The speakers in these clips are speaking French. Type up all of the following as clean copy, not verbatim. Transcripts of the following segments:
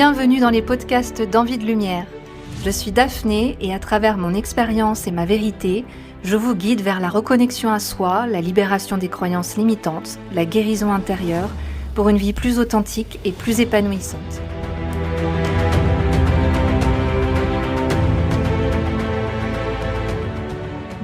Bienvenue dans les podcasts d'Envie de Lumière. Je suis Daphné et à travers mon expérience et ma vérité, je vous guide vers la reconnexion à soi, la libération des croyances limitantes, la guérison intérieure, pour une vie plus authentique et plus épanouissante.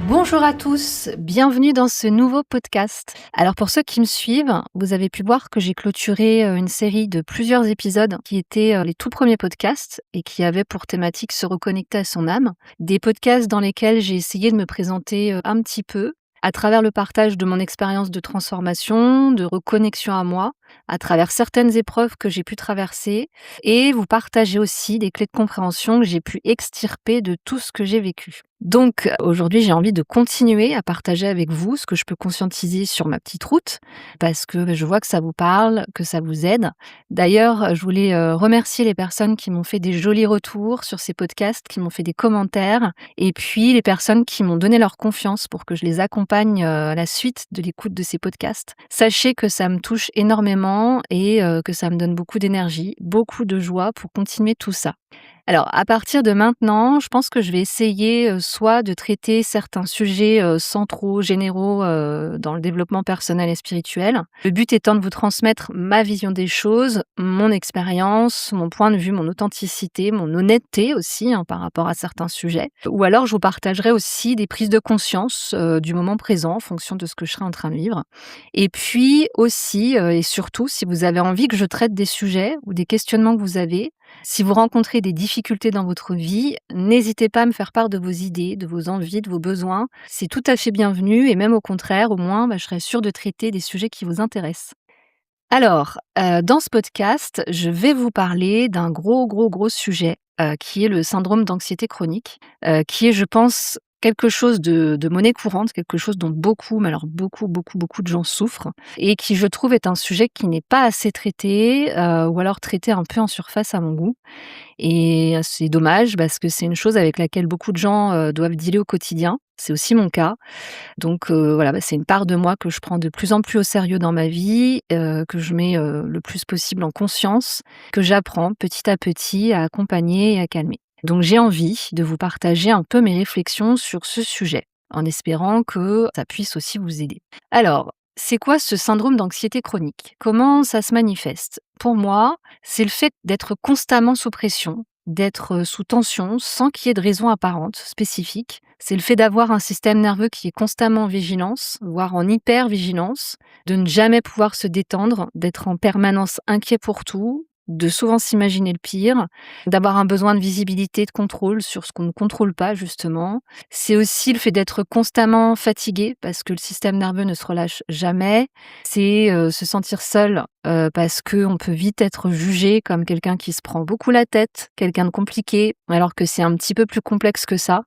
Bonjour à tous, bienvenue dans ce nouveau podcast. Alors pour ceux qui me suivent, vous avez pu voir que j'ai clôturé une série de plusieurs épisodes qui étaient les tout premiers podcasts et qui avaient pour thématique se reconnecter à son âme. Des podcasts dans lesquels j'ai essayé de me présenter un petit peu à travers le partage de mon expérience de transformation, de reconnexion à moi, à travers certaines épreuves que j'ai pu traverser et vous partager aussi des clés de compréhension que j'ai pu extirper de tout ce que j'ai vécu. Donc aujourd'hui, j'ai envie de continuer à partager avec vous ce que je peux conscientiser sur ma petite route parce que je vois que ça vous parle, que ça vous aide. D'ailleurs, je voulais remercier les personnes qui m'ont fait des jolis retours sur ces podcasts, qui m'ont fait des commentaires et puis les personnes qui m'ont donné leur confiance pour que je les accompagne à la suite de l'écoute de ces podcasts. Sachez que ça me touche énormément et que ça me donne beaucoup d'énergie, beaucoup de joie pour continuer tout ça. Alors, à partir de maintenant, je pense que je vais essayer soit de traiter certains sujets centraux, généraux dans le développement personnel et spirituel. Le but étant de vous transmettre ma vision des choses, mon expérience, mon point de vue, mon authenticité, mon honnêteté aussi par rapport à certains sujets. Ou alors, je vous partagerai aussi des prises de conscience du moment présent en fonction de ce que je serai en train de vivre. Et puis aussi, et surtout, si vous avez envie que je traite des sujets ou des questionnements que vous avez, si vous rencontrez des difficultés dans votre vie, n'hésitez pas à me faire part de vos idées, de vos envies, de vos besoins. C'est tout à fait bienvenu et même au contraire, au moins, je serai sûre de traiter des sujets qui vous intéressent. Alors, dans ce podcast, je vais vous parler d'un gros sujet qui est le syndrome d'anxiété chronique, qui est, je pense, quelque chose de monnaie courante, quelque chose dont beaucoup, mais alors beaucoup de gens souffrent et qui, je trouve, est un sujet qui n'est pas assez traité ou alors traité un peu en surface à mon goût. Et c'est dommage parce que c'est une chose avec laquelle beaucoup de gens doivent dealer au quotidien. C'est aussi mon cas. Donc voilà, c'est une part de moi que je prends de plus en plus au sérieux dans ma vie, que je mets le plus possible en conscience, que j'apprends petit à petit à accompagner et à calmer. Donc j'ai envie de vous partager un peu mes réflexions sur ce sujet, en espérant que ça puisse aussi vous aider. Alors, c'est quoi ce syndrome d'anxiété chronique? Comment ça se manifeste? Pour moi, c'est le fait d'être constamment sous pression, d'être sous tension sans qu'il y ait de raison apparente, spécifique. C'est le fait d'avoir un système nerveux qui est constamment en vigilance, voire en hyper-vigilance, de ne jamais pouvoir se détendre, d'être en permanence inquiet pour tout, de souvent s'imaginer le pire, d'avoir un besoin de visibilité, de contrôle sur ce qu'on ne contrôle pas justement. C'est aussi le fait d'être constamment fatigué parce que le système nerveux ne se relâche jamais. C'est se sentir seul parce qu'on peut vite être jugé comme quelqu'un qui se prend beaucoup la tête, quelqu'un de compliqué, alors que c'est un petit peu plus complexe que ça.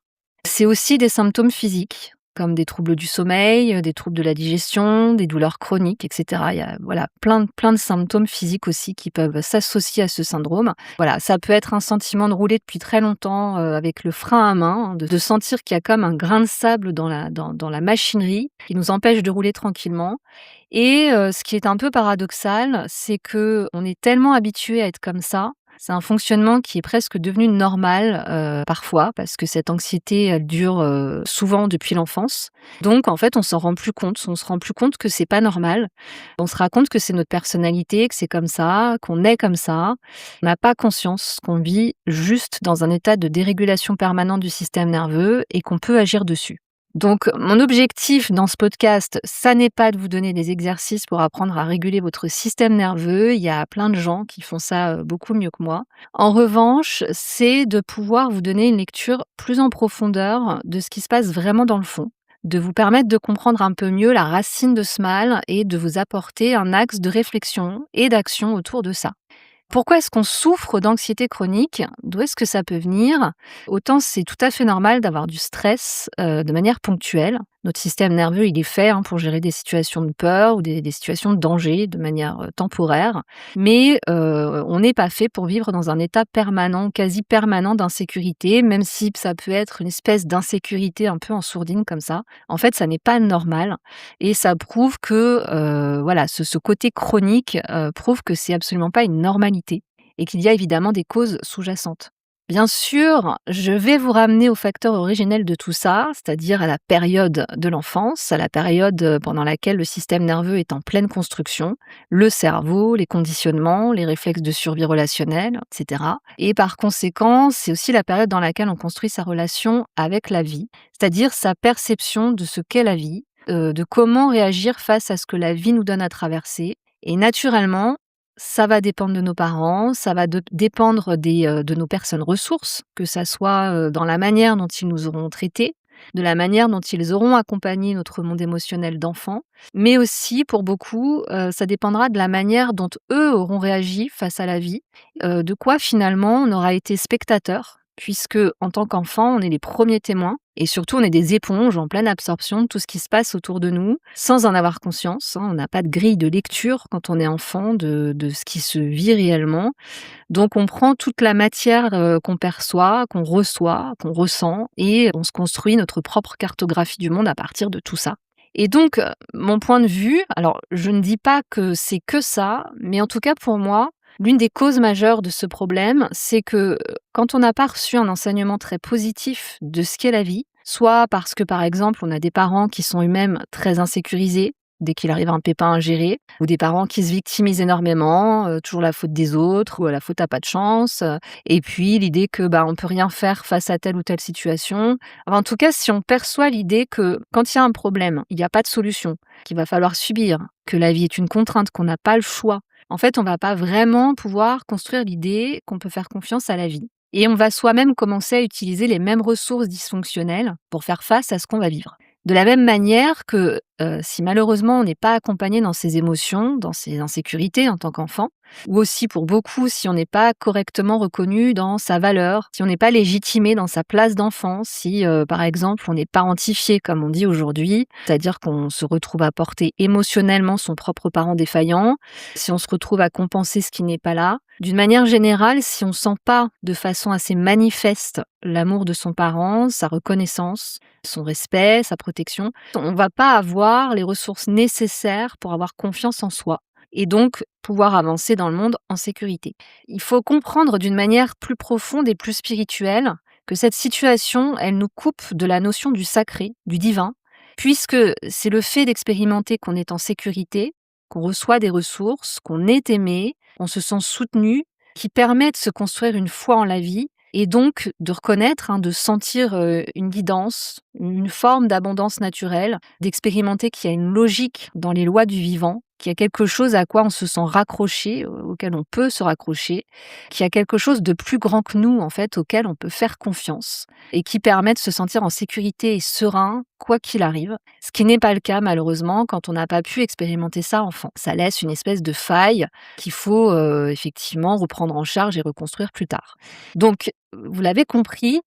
C'est aussi des symptômes physiques, comme des troubles du sommeil, des troubles de la digestion, des douleurs chroniques, etc. Il y a plein de symptômes physiques aussi qui peuvent s'associer à ce syndrome. Voilà, ça peut être un sentiment de rouler depuis très longtemps avec le frein à main, de sentir qu'il y a comme un grain de sable dans la machinerie qui nous empêche de rouler tranquillement. Et ce qui est un peu paradoxal, c'est qu'on est tellement habitué à être comme ça. C'est un fonctionnement qui est presque devenu normal parfois parce que cette anxiété, elle dure souvent depuis l'enfance. Donc en fait, on s'en rend plus compte. On se rend plus compte que c'est pas normal. On se rend compte que c'est notre personnalité, que c'est comme ça, qu'on est comme ça. On n'a pas conscience qu'on vit juste dans un état de dérégulation permanente du système nerveux et qu'on peut agir dessus. Donc, mon objectif dans ce podcast, ça n'est pas de vous donner des exercices pour apprendre à réguler votre système nerveux. Il y a plein de gens qui font ça beaucoup mieux que moi. En revanche, c'est de pouvoir vous donner une lecture plus en profondeur de ce qui se passe vraiment dans le fond, de vous permettre de comprendre un peu mieux la racine de ce mal et de vous apporter un axe de réflexion et d'action autour de ça. Pourquoi est-ce qu'on souffre d'anxiété chronique? D'où est-ce que ça peut venir? Autant c'est tout à fait normal d'avoir du stress de manière ponctuelle. Notre système nerveux, il est fait pour gérer des situations de peur ou des situations de danger de manière temporaire. Mais on n'est pas fait pour vivre dans un état permanent, quasi permanent d'insécurité, même si ça peut être une espèce d'insécurité un peu en sourdine comme ça. En fait, ça n'est pas normal. Et ça prouve que ce côté chronique prouve que c'est absolument pas une normalité. et qu'il y a évidemment des causes sous-jacentes. Bien sûr, je vais vous ramener au facteur originel de tout ça, c'est-à-dire à la période de l'enfance, à la période pendant laquelle le système nerveux est en pleine construction, le cerveau, les conditionnements, les réflexes de survie relationnelle, etc. Et par conséquent, c'est aussi la période dans laquelle on construit sa relation avec la vie, c'est-à-dire sa perception de ce qu'est la vie, de comment réagir face à ce que la vie nous donne à traverser. Et naturellement, ça va dépendre de nos parents, ça va dépendre de nos personnes ressources, que ça soit, dans la manière dont ils nous auront traités, de la manière dont ils auront accompagné notre monde émotionnel d'enfant, mais aussi pour beaucoup, ça dépendra de la manière dont eux auront réagi face à la vie, de quoi finalement on aura été spectateur, puisque en tant qu'enfant, on est les premiers témoins et surtout on est des éponges en pleine absorption de tout ce qui se passe autour de nous, sans en avoir conscience, hein. On n'a pas de grille de lecture quand on est enfant de ce qui se vit réellement. Donc on prend toute la matière, qu'on perçoit, qu'on reçoit, qu'on ressent et on se construit notre propre cartographie du monde à partir de tout ça. Et donc, mon point de vue, alors je ne dis pas que c'est que ça, mais en tout cas pour moi, l'une des causes majeures de ce problème, c'est que, quand on n'a pas reçu un enseignement très positif de ce qu'est la vie, soit parce que, par exemple, on a des parents qui sont eux-mêmes très insécurisés, dès qu'il arrive un pépin à gérer, ou des parents qui se victimisent énormément, toujours la faute des autres ou la faute à pas de chance, et puis l'idée que, on peut rien faire face à telle ou telle situation. Enfin, en tout cas, si on perçoit l'idée que quand il y a un problème, il y a pas de solution, qu'il va falloir subir, que la vie est une contrainte, qu'on n'a pas le choix, en fait, on va pas vraiment pouvoir construire l'idée qu'on peut faire confiance à la vie. Et on va soi-même commencer à utiliser les mêmes ressources dysfonctionnelles pour faire face à ce qu'on va vivre. De la même manière que, si malheureusement on n'est pas accompagné dans ses émotions, dans ses insécurités en tant qu'enfant, ou aussi pour beaucoup si on n'est pas correctement reconnu dans sa valeur, si on n'est pas légitimé dans sa place d'enfant, si, par exemple on est parentifié comme on dit aujourd'hui, c'est-à-dire qu'on se retrouve à porter émotionnellement son propre parent défaillant, si on se retrouve à compenser ce qui n'est pas là. D'une manière générale, si on sent pas de façon assez manifeste l'amour de son parent, sa reconnaissance, son respect, sa protection, on va pas avoir les ressources nécessaires pour avoir confiance en soi et donc pouvoir avancer dans le monde en sécurité. Il faut comprendre d'une manière plus profonde et plus spirituelle que cette situation, elle nous coupe de la notion du sacré, du divin, puisque c'est le fait d'expérimenter qu'on est en sécurité, qu'on reçoit des ressources, qu'on est aimé, on se sent soutenu, qui permet de se construire une foi en la vie et donc de reconnaître, de sentir, une guidance, une forme d'abondance naturelle, d'expérimenter qu'il y a une logique dans les lois du vivant, qu'il y a quelque chose à quoi on se sent raccroché, auquel on peut se raccrocher, qu'il y a quelque chose de plus grand que nous, en fait, auquel on peut faire confiance et qui permet de se sentir en sécurité et serein, quoi qu'il arrive. Ce qui n'est pas le cas, malheureusement, quand on n'a pas pu expérimenter ça enfant. Ça laisse une espèce de faille qu'il faut, effectivement reprendre en charge et reconstruire plus tard. Donc, vous l'avez compris,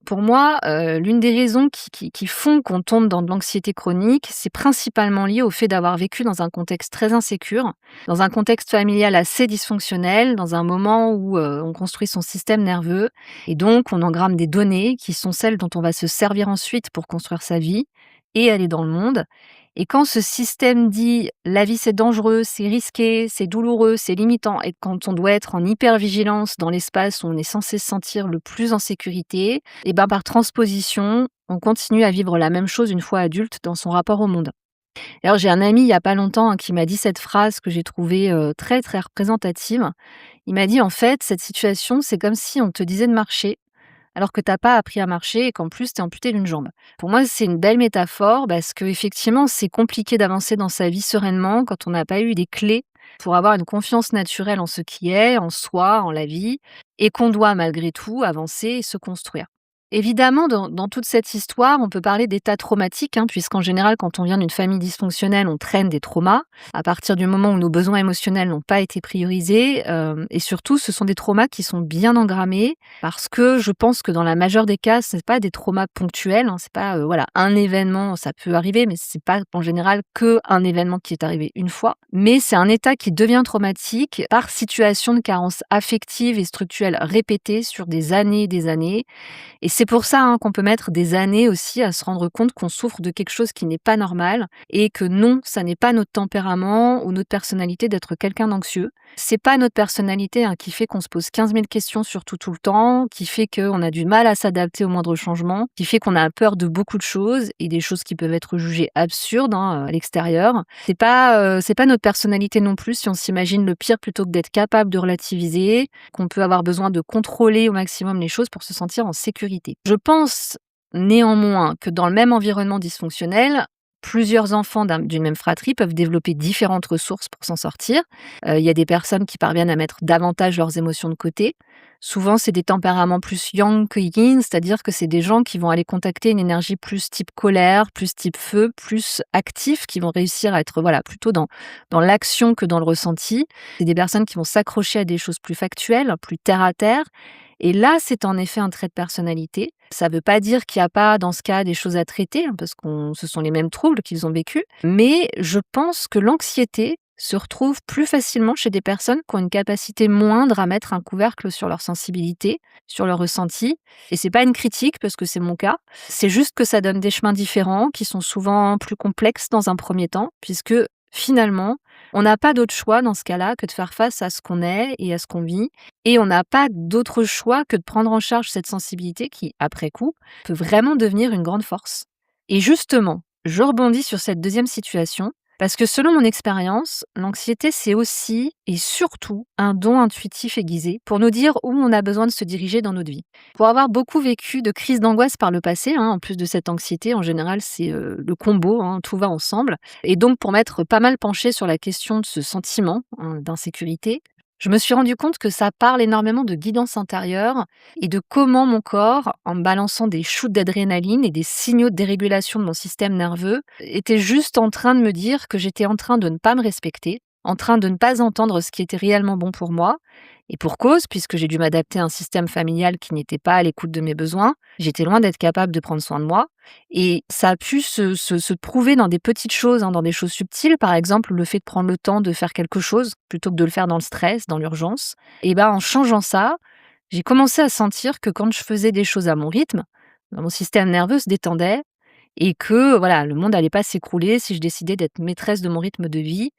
pour moi, l'une des raisons qui font qu'on tombe dans de l'anxiété chronique, c'est principalement lié au fait d'avoir vécu dans un contexte très insécure, dans un contexte familial assez dysfonctionnel, dans un moment où, on construit son système nerveux et donc on engramme des données qui sont celles dont on va se servir ensuite pour construire sa vie et aller dans le monde. Et quand ce système dit: «La vie, c'est dangereux, c'est risqué, c'est douloureux, c'est limitant» et quand on doit être en hypervigilance dans l'espace où on est censé se sentir le plus en sécurité, et par transposition, on continue à vivre la même chose une fois adulte dans son rapport au monde. D'ailleurs, j'ai un ami il y a pas longtemps, qui m'a dit cette phrase que j'ai trouvée, très, très représentative. Il m'a dit: «En fait, cette situation, c'est comme si on te disait de marcher alors que t'as pas appris à marcher et qu'en plus tu es amputé d'une jambe». Pour moi, c'est une belle métaphore parce qu'effectivement, c'est compliqué d'avancer dans sa vie sereinement quand on n'a pas eu des clés pour avoir une confiance naturelle en ce qui est, en soi, en la vie et qu'on doit malgré tout avancer et se construire. Évidemment, dans toute cette histoire, on peut parler d'états traumatiques, puisqu'en général, quand on vient d'une famille dysfonctionnelle, on traîne des traumas. À partir du moment où nos besoins émotionnels n'ont pas été priorisés, et surtout, ce sont des traumas qui sont bien engrammés, parce que je pense que dans la majeure des cas, c'est pas des traumas ponctuels, c'est pas, un événement, ça peut arriver, mais c'est pas en général que un événement qui est arrivé une fois. Mais c'est un état qui devient traumatique par situation de carence affective et structurelle répétée sur des années et des années. Et c'est pour ça, hein, qu'on peut mettre des années aussi à se rendre compte qu'on souffre de quelque chose qui n'est pas normal et que non, ça n'est pas notre tempérament ou notre personnalité d'être quelqu'un d'anxieux. C'est pas notre personnalité, hein, qui fait qu'on se pose 15 000 questions sur tout le temps, qui fait qu'on a du mal à s'adapter au moindre changement, qui fait qu'on a peur de beaucoup de choses et des choses qui peuvent être jugées absurdes, hein, à l'extérieur. C'est pas notre personnalité non plus si on s'imagine le pire plutôt que d'être capable de relativiser, qu'on peut avoir besoin de contrôler au maximum les choses pour se sentir en sécurité. Je pense néanmoins que dans le même environnement dysfonctionnel, plusieurs enfants d'une même fratrie peuvent développer différentes ressources pour s'en sortir. Il y a des personnes qui parviennent à mettre davantage leurs émotions de côté. Souvent, c'est des tempéraments plus yang que yin, c'est-à-dire que c'est des gens qui vont aller contacter une énergie plus type colère, plus type feu, plus actif, qui vont réussir à être plutôt dans l'action que dans le ressenti. C'est des personnes qui vont s'accrocher à des choses plus factuelles, plus terre à terre. Et là, c'est en effet un trait de personnalité. Ça ne veut pas dire qu'il n'y a pas, dans ce cas, des choses à traiter, hein, parce que ce sont les mêmes troubles qu'ils ont vécus. Mais je pense que l'anxiété se retrouve plus facilement chez des personnes qui ont une capacité moindre à mettre un couvercle sur leur sensibilité, sur leur ressenti. Et c'est pas une critique, parce que c'est mon cas. C'est juste que ça donne des chemins différents, qui sont souvent plus complexes dans un premier temps, puisque finalement, on n'a pas d'autre choix dans ce cas-là que de faire face à ce qu'on est et à ce qu'on vit. Et on n'a pas d'autre choix que de prendre en charge cette sensibilité qui, après coup, peut vraiment devenir une grande force. Et justement, je rebondis sur cette deuxième situation, parce que selon mon expérience, l'anxiété, c'est aussi et surtout un don intuitif aiguisé pour nous dire où on a besoin de se diriger dans notre vie. Pour avoir beaucoup vécu de crises d'angoisse par le passé, hein, en plus de cette anxiété, en général, c'est le combo, hein, tout va ensemble. Et donc, pour m'être pas mal penchée sur la question de ce sentiment, hein, d'insécurité, je me suis rendu compte que ça parle énormément de guidance intérieure et de comment mon corps, en me balançant des shoots d'adrénaline et des signaux de dérégulation de mon système nerveux, était juste en train de me dire que j'étais en train de ne pas me respecter, en train de ne pas entendre ce qui était réellement bon pour moi. Et pour cause, puisque j'ai dû m'adapter à un système familial qui n'était pas à l'écoute de mes besoins, j'étais loin d'être capable de prendre soin de moi. Et ça a pu se prouver dans des petites choses, hein, dans des choses subtiles. Par exemple, le fait de prendre le temps de faire quelque chose plutôt que de le faire dans le stress, dans l'urgence. Et en changeant ça, j'ai commencé à sentir que quand je faisais des choses à mon rythme, mon système nerveux se détendait et que le monde allait pas s'écrouler si je décidais d'être maîtresse de mon rythme de vie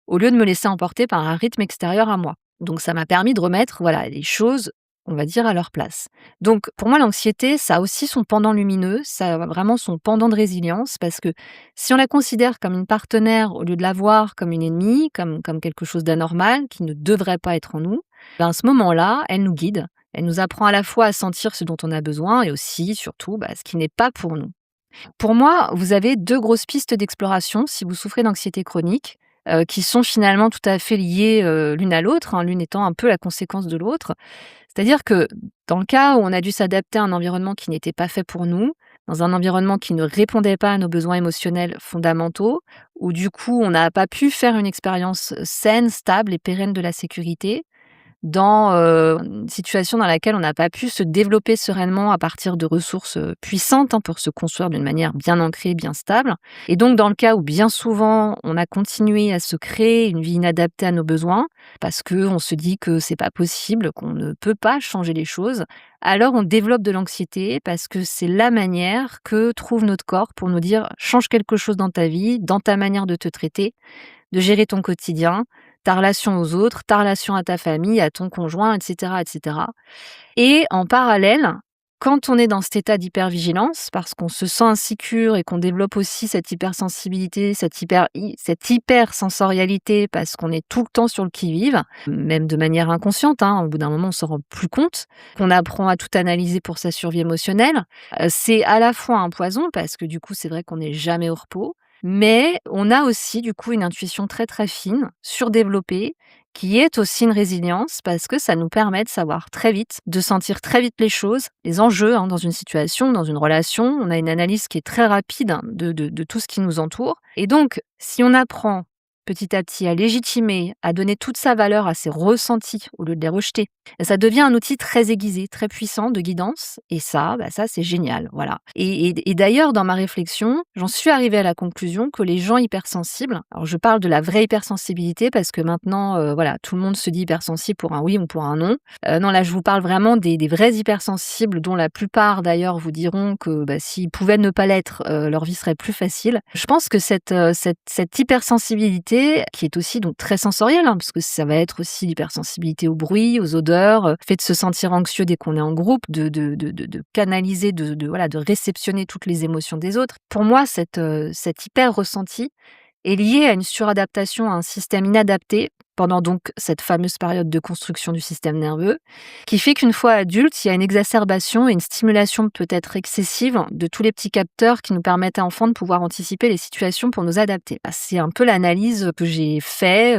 au lieu de me laisser emporter par un rythme extérieur à moi. Donc ça m'a permis de remettre les choses, on va dire, à leur place. Donc pour moi, l'anxiété, ça a aussi son pendant lumineux, ça a vraiment son pendant de résilience, parce que si on la considère comme une partenaire au lieu de la voir comme une ennemie, comme quelque chose d'anormal qui ne devrait pas être en nous, à ce moment-là, elle nous guide. Elle nous apprend à la fois à sentir ce dont on a besoin et aussi, surtout, ce qui n'est pas pour nous. Pour moi, vous avez deux grosses pistes d'exploration si vous souffrez d'anxiété chronique, qui sont finalement tout à fait liées l'une à l'autre, hein, l'une étant un peu la conséquence de l'autre. C'est-à-dire que dans le cas où on a dû s'adapter à un environnement qui n'était pas fait pour nous, dans un environnement qui ne répondait pas à nos besoins émotionnels fondamentaux, où du coup on n'a pas pu faire une expérience saine, stable et pérenne de la sécurité, dans une situation dans laquelle on n'a pas pu se développer sereinement à partir de ressources puissantes, hein, pour se construire d'une manière bien ancrée, bien stable. Et donc dans le cas où bien souvent on a continué à se créer une vie inadaptée à nos besoins, parce qu'on se dit que c'est pas possible, qu'on ne peut pas changer les choses, alors on développe de l'anxiété parce que c'est la manière que trouve notre corps pour nous dire: change quelque chose dans ta vie, dans ta manière de te traiter, de gérer ton quotidien, ta relation aux autres, ta relation à ta famille, à ton conjoint, etc., etc. Et en parallèle, quand on est dans cet état d'hypervigilance, parce qu'on se sent insécure et qu'on développe aussi cette hypersensibilité, cette hypersensorialité, parce qu'on est tout le temps sur le qui-vive, même de manière inconsciente, hein, au bout d'un moment on s'en rend plus compte, qu'on apprend à tout analyser pour sa survie émotionnelle, c'est à la fois un poison, parce que du coup c'est vrai qu'on n'est jamais au repos, mais on a aussi du coup une intuition très très fine, surdéveloppée, qui est aussi une résilience parce que ça nous permet de savoir très vite, de sentir très vite les choses, les enjeux, hein, dans une situation, dans une relation. On a une analyse qui est très rapide, hein, de tout ce qui nous entoure. Et donc, si on apprend petit à petit à légitimer, à donner toute sa valeur à ses ressentis au lieu de les rejeter, ça devient un outil très aiguisé, très puissant de guidance et ça, ça c'est génial, voilà. Et d'ailleurs dans ma réflexion, j'en suis arrivée à la conclusion que les gens hypersensibles, alors je parle de la vraie hypersensibilité parce que maintenant, voilà, tout le monde se dit hypersensible pour un oui ou pour un non. Non, là je vous parle vraiment des vrais hypersensibles dont la plupart d'ailleurs vous diront que, s'ils pouvaient ne pas l'être, leur vie serait plus facile. Je pense que cette hypersensibilité qui est aussi donc très sensorielle, hein, parce que ça va être aussi l'hypersensibilité au bruit, aux odeurs, le fait de se sentir anxieux dès qu'on est en groupe, de canaliser, voilà, de réceptionner toutes les émotions des autres. Pour moi, cet hyper ressenti est lié à une suradaptation à un système inadapté pendant donc cette fameuse période de construction du système nerveux, qui fait qu'une fois adulte, il y a une exacerbation et une stimulation peut-être excessive de tous les petits capteurs qui nous permettent à enfant de pouvoir anticiper les situations pour nous adapter. C'est un peu l'analyse que j'ai fait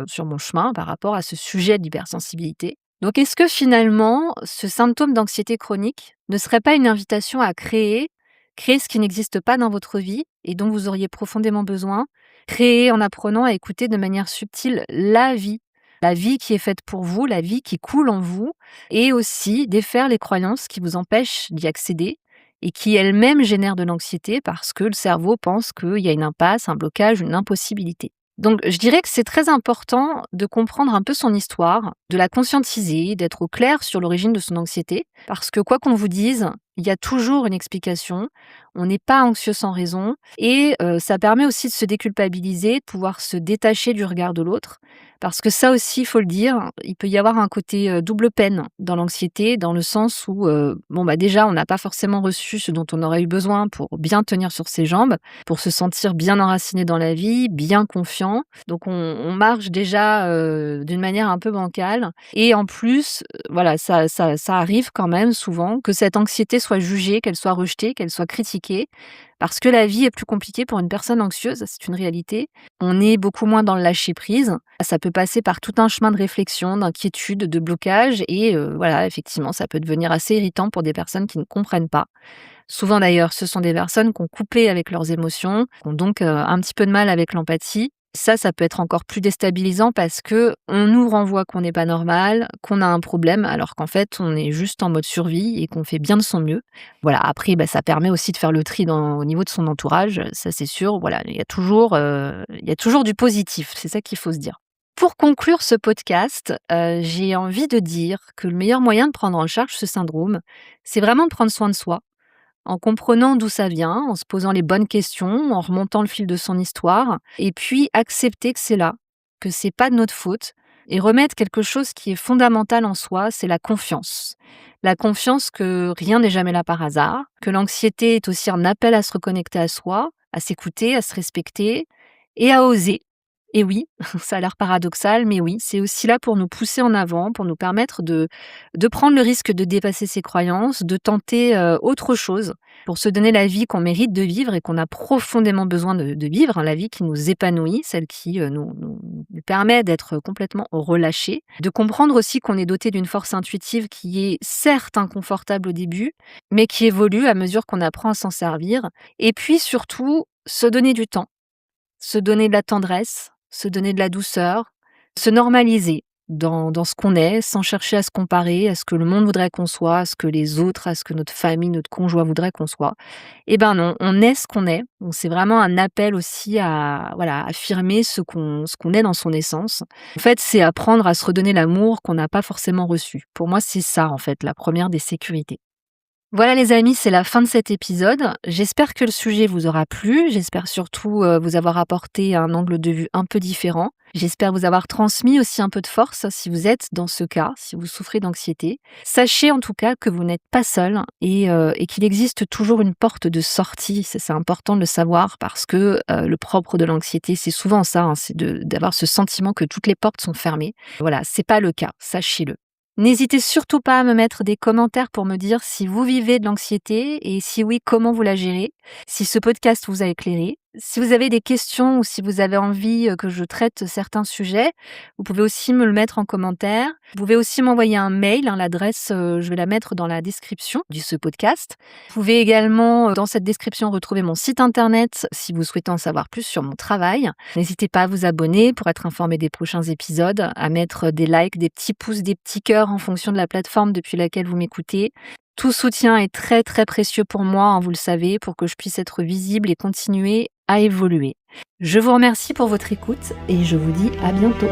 sur mon chemin par rapport à ce sujet de l'hypersensibilité. Donc est-ce que finalement, ce symptôme d'anxiété chronique ne serait pas une invitation à créer ce qui n'existe pas dans votre vie et dont vous auriez profondément besoin, créer en apprenant à écouter de manière subtile la vie qui est faite pour vous, la vie qui coule en vous, et aussi défaire les croyances qui vous empêchent d'y accéder et qui elles-mêmes génèrent de l'anxiété parce que le cerveau pense qu'il y a une impasse, un blocage, une impossibilité. Donc je dirais que c'est très important de comprendre un peu son histoire, de la conscientiser, d'être au clair sur l'origine de son anxiété, parce que quoi qu'on vous dise, il y a toujours une explication, on n'est pas anxieux sans raison et ça permet aussi de se déculpabiliser, de pouvoir se détacher du regard de l'autre. Parce que ça aussi, il faut le dire, il peut y avoir un côté, double peine dans l'anxiété, dans le sens où, déjà, on n'a pas forcément reçu ce dont on aurait eu besoin pour bien tenir sur ses jambes, pour se sentir bien enraciné dans la vie, bien confiant. Donc on marche déjà, d'une manière un peu bancale et en plus, voilà, ça arrive quand même souvent que cette anxiété soit jugée, qu'elle soit rejetée, qu'elle soit critiquée, parce que la vie est plus compliquée pour une personne anxieuse, c'est une réalité. On est beaucoup moins dans le lâcher prise. Ça peut passer par tout un chemin de réflexion, d'inquiétude, de blocage et voilà, effectivement, ça peut devenir assez irritant pour des personnes qui ne comprennent pas. Souvent d'ailleurs, ce sont des personnes qui ont coupé avec leurs émotions, qui ont donc un petit peu de mal avec l'empathie. Ça peut être encore plus déstabilisant parce que on nous renvoie qu'on n'est pas normal, qu'on a un problème, alors qu'en fait, on est juste en mode survie et qu'on fait bien de son mieux. Voilà, après, ça permet aussi de faire le tri au niveau de son entourage, ça c'est sûr. Voilà, il y a toujours du positif, c'est ça qu'il faut se dire. Pour conclure ce podcast, j'ai envie de dire que le meilleur moyen de prendre en charge ce syndrome, c'est vraiment de prendre soin de soi, en comprenant d'où ça vient, en se posant les bonnes questions, en remontant le fil de son histoire, et puis accepter que c'est là, que c'est pas de notre faute, et remettre quelque chose qui est fondamental en soi, c'est la confiance. La confiance que rien n'est jamais là par hasard, que l'anxiété est aussi un appel à se reconnecter à soi, à s'écouter, à se respecter, et à oser. Et oui, ça a l'air paradoxal, mais oui, c'est aussi là pour nous pousser en avant, pour nous permettre de prendre le risque de dépasser ses croyances, de tenter autre chose, pour se donner la vie qu'on mérite de vivre et qu'on a profondément besoin de vivre, hein, la vie qui nous épanouit, celle qui nous permet d'être complètement relâchés, de comprendre aussi qu'on est doté d'une force intuitive qui est certes inconfortable au début, mais qui évolue à mesure qu'on apprend à s'en servir, et puis surtout se donner du temps, se donner de la tendresse, se donner de la douceur, se normaliser dans ce qu'on est, sans chercher à se comparer à ce que le monde voudrait qu'on soit, à ce que les autres, à ce que notre famille, notre conjoint voudrait qu'on soit. Eh ben non, on est ce qu'on est. Donc c'est vraiment un appel aussi à affirmer ce qu'on est dans son essence. En fait, c'est apprendre à se redonner l'amour qu'on n'a pas forcément reçu. Pour moi, c'est ça en fait, la première des sécurités. Voilà les amis, c'est la fin de cet épisode. J'espère que le sujet vous aura plu. J'espère surtout vous avoir apporté un angle de vue un peu différent. J'espère vous avoir transmis aussi un peu de force si vous êtes dans ce cas, si vous souffrez d'anxiété. Sachez en tout cas que vous n'êtes pas seul et qu'il existe toujours une porte de sortie. C'est important de le savoir parce que le propre de l'anxiété, c'est souvent ça, hein, c'est d'avoir ce sentiment que toutes les portes sont fermées. Voilà, c'est pas le cas, sachez-le. N'hésitez surtout pas à me mettre des commentaires pour me dire si vous vivez de l'anxiété et si oui, comment vous la gérez, si ce podcast vous a éclairé. Si vous avez des questions ou si vous avez envie, que je traite certains sujets, vous pouvez aussi me le mettre en commentaire. Vous pouvez aussi m'envoyer un mail, hein, l'adresse, je vais la mettre dans la description de ce podcast. Vous pouvez également, dans cette description, retrouver mon site internet si vous souhaitez en savoir plus sur mon travail. N'hésitez pas à vous abonner pour être informé des prochains épisodes, à mettre des likes, des petits pouces, des petits cœurs en fonction de la plateforme depuis laquelle vous m'écoutez. Tout soutien est très, très précieux pour moi, hein, vous le savez, pour que je puisse être visible et continuer à évoluer. Je vous remercie pour votre écoute et je vous dis à bientôt.